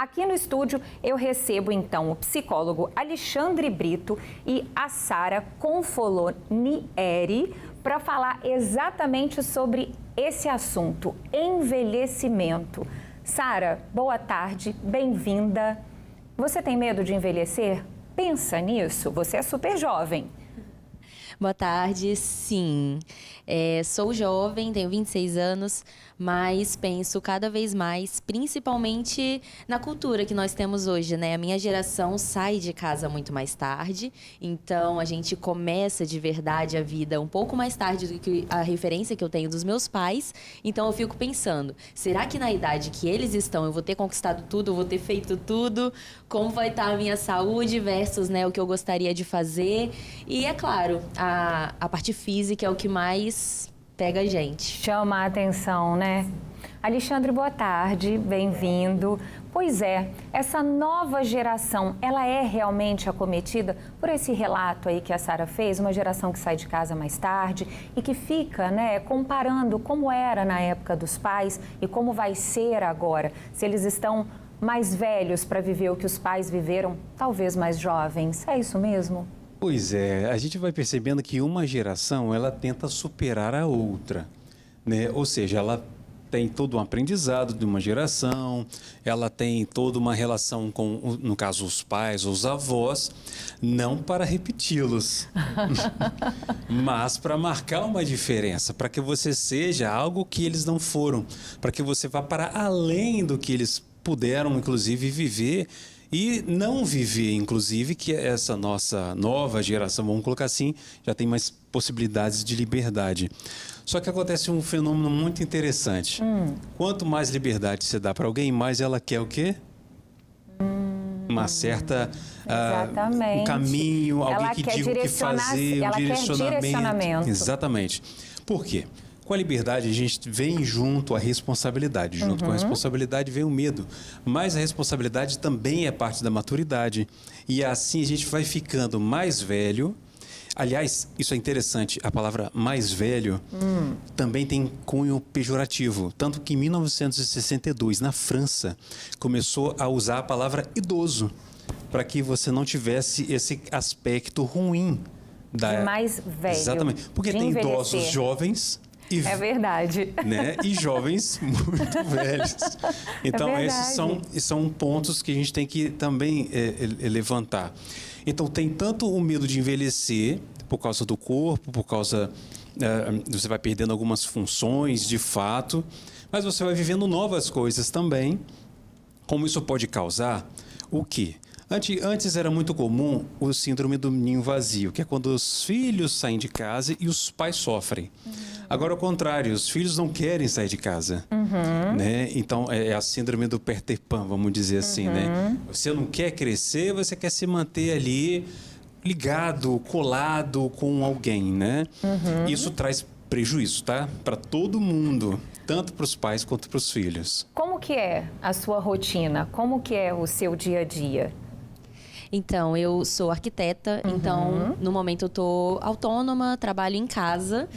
Aqui no estúdio eu recebo então o psicólogo Alexandre Brito e a Sara Confolonieri para falar exatamente sobre esse assunto, envelhecimento. Sara, boa tarde, bem-vinda. Você tem medo de envelhecer? Pensa nisso, você é super jovem. Boa tarde, sim. Sou jovem, tenho 26 anos, mas penso cada vez mais, principalmente na cultura que nós temos hoje, né? A minha geração sai de casa muito mais tarde, então a gente começa de verdade a vida um pouco mais tarde do que a referência que eu tenho dos meus pais. Então eu fico pensando, será que na idade que eles estão eu vou ter conquistado tudo, eu vou ter feito tudo? Como vai estar a minha saúde versus, né, o que eu gostaria de fazer? E é claro, a parte física é o que mais pega a gente. Chama a atenção, né? Alexandre, boa tarde, bem-vindo. Pois é, essa nova geração, ela é realmente acometida por esse relato aí que a Sara fez, uma geração que sai de casa mais tarde e que fica, né, comparando como era na época dos pais e como vai ser agora, se eles estão mais velhos para viver o que os pais viveram, talvez mais jovens. É isso mesmo? Pois é, a gente vai percebendo que uma geração, ela tenta superar a outra, né? Ou seja, ela tem todo um aprendizado de uma geração, ela tem toda uma relação com, no caso, os pais, os avós, não para repeti-los, mas para marcar uma diferença, para que você seja algo que eles não foram, para que você vá para além do que eles puderam, inclusive, viver e não viver, inclusive, que essa nossa nova geração, vamos colocar assim, já tem mais possibilidades de liberdade. Só que acontece um fenômeno muito interessante. Quanto mais liberdade você dá para alguém, mais ela quer o quê? Uma certa um caminho, alguém que diga o que fazer, um direcionamento. Exatamente. Por quê? Com a liberdade, a gente vem junto à responsabilidade. Junto com a responsabilidade vem o medo. Mas a responsabilidade também é parte da maturidade. E assim a gente vai ficando mais velho. Aliás, isso é interessante, a palavra mais velho também tem cunho pejorativo. Tanto que em 1962, na França, começou a usar a palavra idoso, para que você não tivesse esse aspecto ruim de mais velho. Exatamente. Porque tem idosos jovens. É verdade. Né? E jovens muito velhos. Então, esses são pontos que a gente tem que também levantar. Então, tem tanto o medo de envelhecer por causa do corpo, por causa... você vai perdendo algumas funções, de fato, mas você vai vivendo novas coisas também. Como isso pode causar o quê? Antes era muito comum o síndrome do ninho vazio, que é quando os filhos saem de casa e os pais sofrem. Agora, ao contrário, os filhos não querem sair de casa. Né? Então, é a síndrome do Peter Pan, vamos dizer assim. Né? Você não quer crescer, você quer se manter ali ligado, colado com alguém. Né? Isso traz prejuízo, tá? Para todo mundo, tanto para os pais quanto para os filhos. Como que é a sua rotina? Como que é o seu dia a dia? Então, eu sou arquiteta, então, no momento eu tô autônoma, trabalho em casa.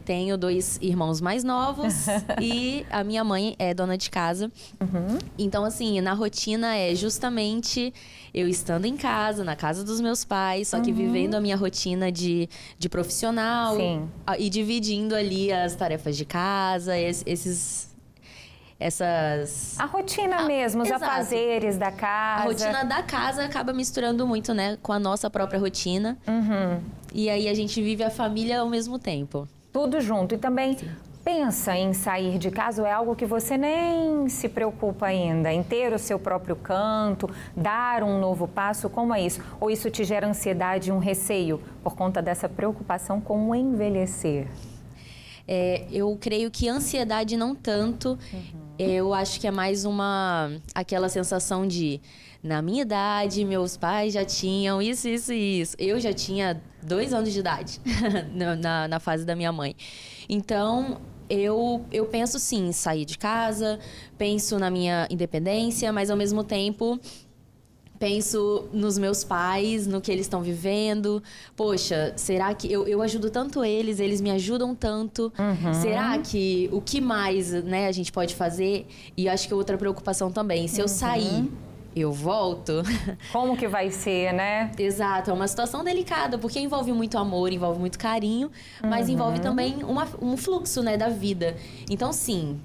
Tenho 2 irmãos mais novos e a minha mãe é dona de casa. Então, assim, na rotina é justamente eu estando em casa, na casa dos meus pais, só que vivendo a minha rotina de profissional. Sim. E dividindo ali as tarefas de casa, A rotina mesmo, os afazeres da casa. A rotina da casa acaba misturando muito, né, com a nossa própria rotina. E aí a gente vive a família ao mesmo tempo. Tudo junto. E também pensa em sair de casa ou é algo que você nem se preocupa ainda? Em ter o seu próprio canto, dar um novo passo, como é isso? Ou isso te gera ansiedade e um receio por conta dessa preocupação com o envelhecer? Eu creio que ansiedade não tanto. Eu acho que é mais aquela sensação de, na minha idade, meus pais já tinham isso, isso e isso. Eu já tinha 2 anos de idade na fase da minha mãe. Então, eu penso sim em sair de casa, penso na minha independência, mas ao mesmo tempo Penso nos meus pais, no que eles estão vivendo. Poxa, será que eu ajudo tanto eles me ajudam tanto. Será que o que mais, né, a gente pode fazer? E acho que outra preocupação também, se eu sair, eu volto. Como que vai ser, né? Exato, é uma situação delicada, porque envolve muito amor, envolve muito carinho, mas envolve também um fluxo, né, da vida. Então, sim,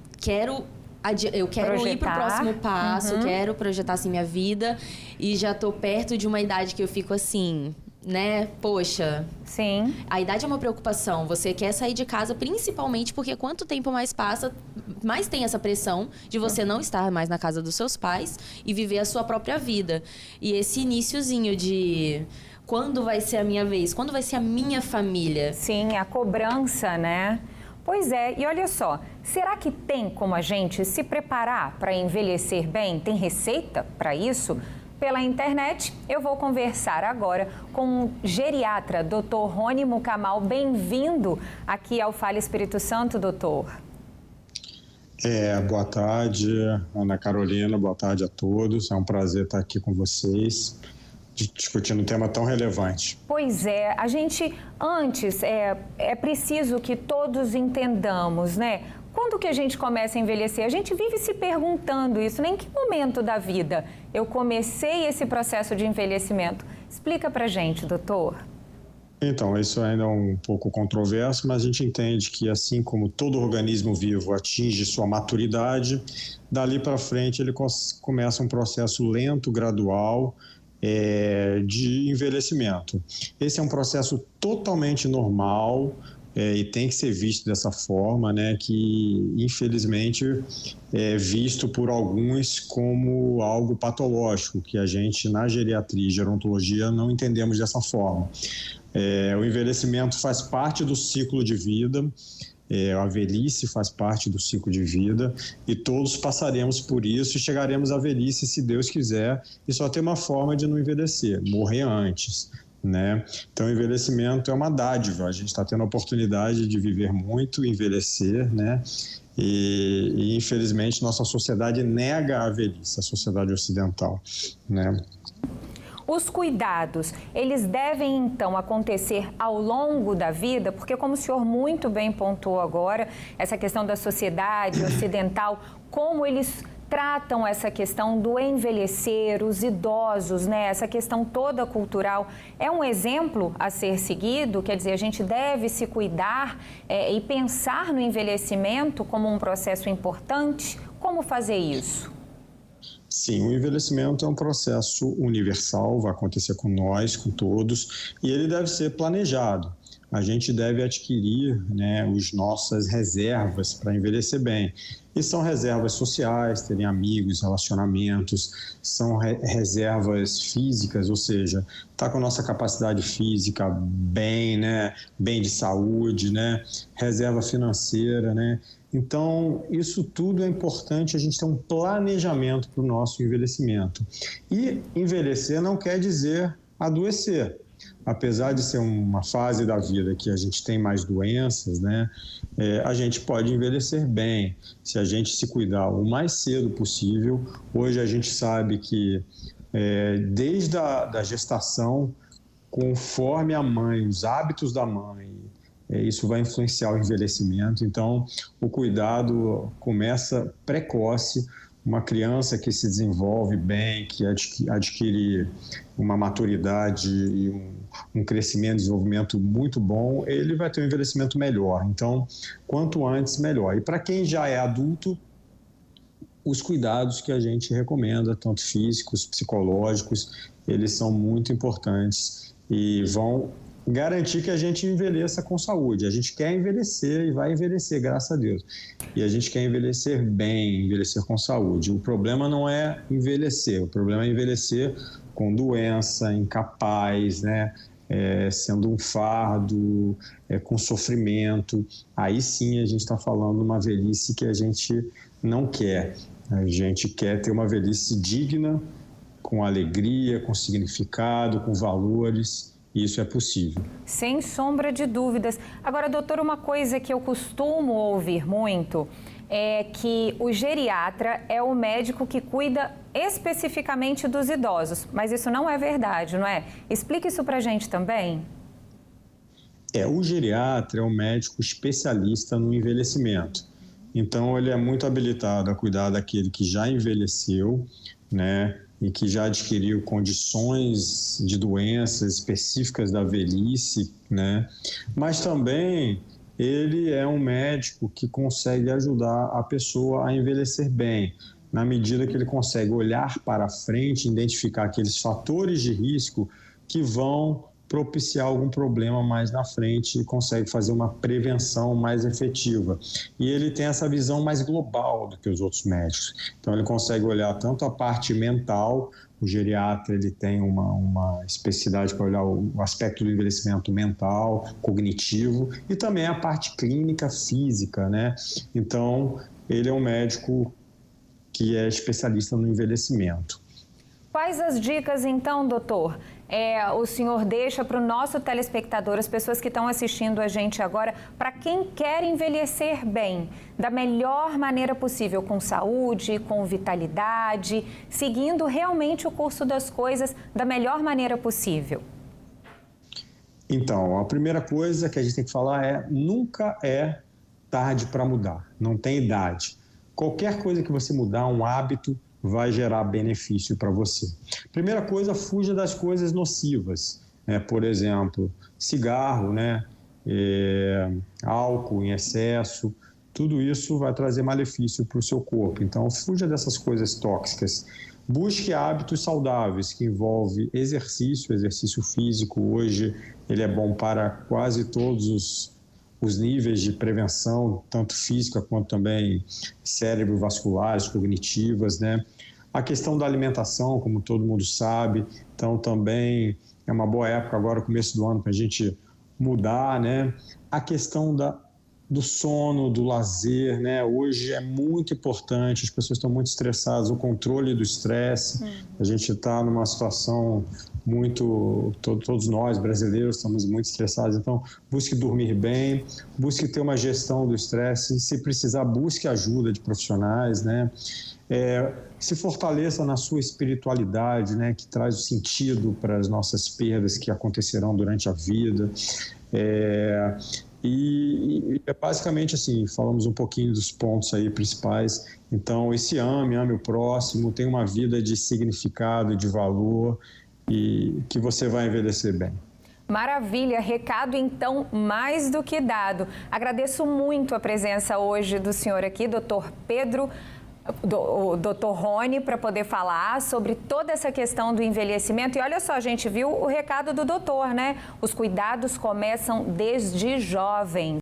eu quero ir pro próximo passo, quero projetar assim minha vida e já tô perto de uma idade que eu fico assim, né? Poxa, Sim. a idade é uma preocupação. Você quer sair de casa principalmente porque quanto tempo mais passa, mais tem essa pressão de você não estar mais na casa dos seus pais e viver a sua própria vida. E esse iniciozinho de quando vai ser a minha vez, quando vai ser a minha família. Sim, a cobrança, né? Pois é, e olha só, será que tem como a gente se preparar para envelhecer bem? Tem receita para isso? Pela internet, eu vou conversar agora com o geriatra, Dr. Rony Mucamal. Bem-vindo aqui ao Fala Espírito Santo, doutor. Boa tarde, Ana Carolina, boa tarde a todos. É um prazer estar aqui com vocês, discutindo um tema tão relevante. Pois é, a gente, antes, é preciso que todos entendamos, né? Quando que a gente começa a envelhecer? A gente vive se perguntando isso, né? Em que momento da vida eu comecei esse processo de envelhecimento? Explica pra gente, doutor. Então, isso ainda é um pouco controverso, mas a gente entende que assim como todo organismo vivo atinge sua maturidade, dali para frente ele começa um processo lento, gradual, de envelhecimento. Esse é um processo totalmente normal, e tem que ser visto dessa forma, né, que infelizmente é visto por alguns como algo patológico, que a gente na geriatria e gerontologia não entendemos dessa forma. O envelhecimento faz parte do ciclo de vida, a velhice faz parte do ciclo de vida e todos passaremos por isso e chegaremos à velhice se Deus quiser, e só tem uma forma de não envelhecer, morrer antes, né? Então, o envelhecimento é uma dádiva, a gente está tendo a oportunidade de viver muito, envelhecer, né? E infelizmente nossa sociedade nega a velhice, a sociedade ocidental, né? Os cuidados, eles devem então acontecer ao longo da vida, porque como o senhor muito bem pontuou agora, essa questão da sociedade ocidental, como eles tratam essa questão do envelhecer, os idosos, né? Essa questão toda cultural é um exemplo a ser seguido, quer dizer, a gente deve se cuidar e pensar no envelhecimento como um processo importante. Como fazer isso? Sim, o envelhecimento é um processo universal, vai acontecer com nós, com todos, e ele deve ser planejado. A gente deve adquirir, né, as nossas reservas para envelhecer bem. E são reservas sociais, terem amigos, relacionamentos, são reservas físicas, ou seja, estar com a nossa capacidade física bem, né, bem de saúde, né, reserva financeira, né. Então, isso tudo é importante, a gente ter um planejamento para o nosso envelhecimento. E envelhecer não quer dizer adoecer. Apesar de ser uma fase da vida que a gente tem mais doenças, né, a gente pode envelhecer bem, se a gente se cuidar o mais cedo possível. Hoje a gente sabe que desde a gestação, conforme a mãe, os hábitos da mãe, isso vai influenciar o envelhecimento. Então, o cuidado começa precoce. Uma criança que se desenvolve bem, que adquire uma maturidade e um crescimento, desenvolvimento muito bom, ele vai ter um envelhecimento melhor. Então, quanto antes, melhor. E para quem já é adulto, os cuidados que a gente recomenda, tanto físicos, psicológicos, eles são muito importantes e vão garantir que a gente envelheça com saúde. A gente quer envelhecer e vai envelhecer, graças a Deus. E a gente quer envelhecer bem, envelhecer com saúde. O problema não é envelhecer, o problema é envelhecer com doença, incapaz, né? Sendo um fardo, com sofrimento. Aí sim a gente está falando de uma velhice que a gente não quer. A gente quer ter uma velhice digna, com alegria, com significado, com valores. Isso é possível. Sem sombra de dúvidas. Agora, doutor, uma coisa que eu costumo ouvir muito é que o geriatra é o médico que cuida especificamente dos idosos, mas isso não é verdade, não é? Explica isso pra gente também. O geriatra é um médico especialista no envelhecimento. Então, ele é muito habilitado a cuidar daquele que já envelheceu, né, e que já adquiriu condições de doenças específicas da velhice, né, mas também ele é um médico que consegue ajudar a pessoa a envelhecer bem, na medida que ele consegue olhar para frente, identificar aqueles fatores de risco que vão propiciar algum problema mais na frente e consegue fazer uma prevenção mais efetiva. E ele tem essa visão mais global do que os outros médicos. Então, ele consegue olhar tanto a parte mental, o geriatra ele tem uma especificidade para olhar o aspecto do envelhecimento mental, cognitivo, e também a parte clínica, física, né? Então, ele é um médico que é especialista no envelhecimento. Quais as dicas, então, doutor, o senhor deixa para o nosso telespectador, as pessoas que estão assistindo a gente agora, para quem quer envelhecer bem, da melhor maneira possível, com saúde, com vitalidade, seguindo realmente o curso das coisas da melhor maneira possível? Então, a primeira coisa que a gente tem que falar nunca é tarde para mudar, não tem idade. Qualquer coisa que você mudar, um hábito, vai gerar benefício para você. Primeira coisa, fuja das coisas nocivas, por exemplo, cigarro, álcool em excesso, tudo isso vai trazer malefício para o seu corpo. Então, fuja dessas coisas tóxicas. Busque hábitos saudáveis, que envolvem exercício físico. Hoje, ele é bom para quase todos os níveis de prevenção, tanto física quanto também cerebrovasculares, cognitivas, né? A questão da alimentação, como todo mundo sabe, então também é uma boa época agora, começo do ano, para a gente mudar, né? A questão do sono, do lazer, né? Hoje é muito importante, as pessoas estão muito estressadas, o controle do estresse. A gente está numa situação todos nós brasileiros estamos muito estressados, então busque dormir bem, busque ter uma gestão do estresse, se precisar busque ajuda de profissionais, né? Se fortaleça na sua espiritualidade, né? Que traz o sentido para as nossas perdas que acontecerão durante a vida. E basicamente assim, falamos um pouquinho dos pontos aí principais. Então, ame o próximo, tenha uma vida de significado, de valor, e que você vai envelhecer bem. Maravilha, recado então mais do que dado. Agradeço muito a presença hoje do senhor aqui, doutor Pedro, doutor Rony, para poder falar sobre toda essa questão do envelhecimento. E olha só, a gente viu o recado do doutor, né? Os cuidados começam desde jovem.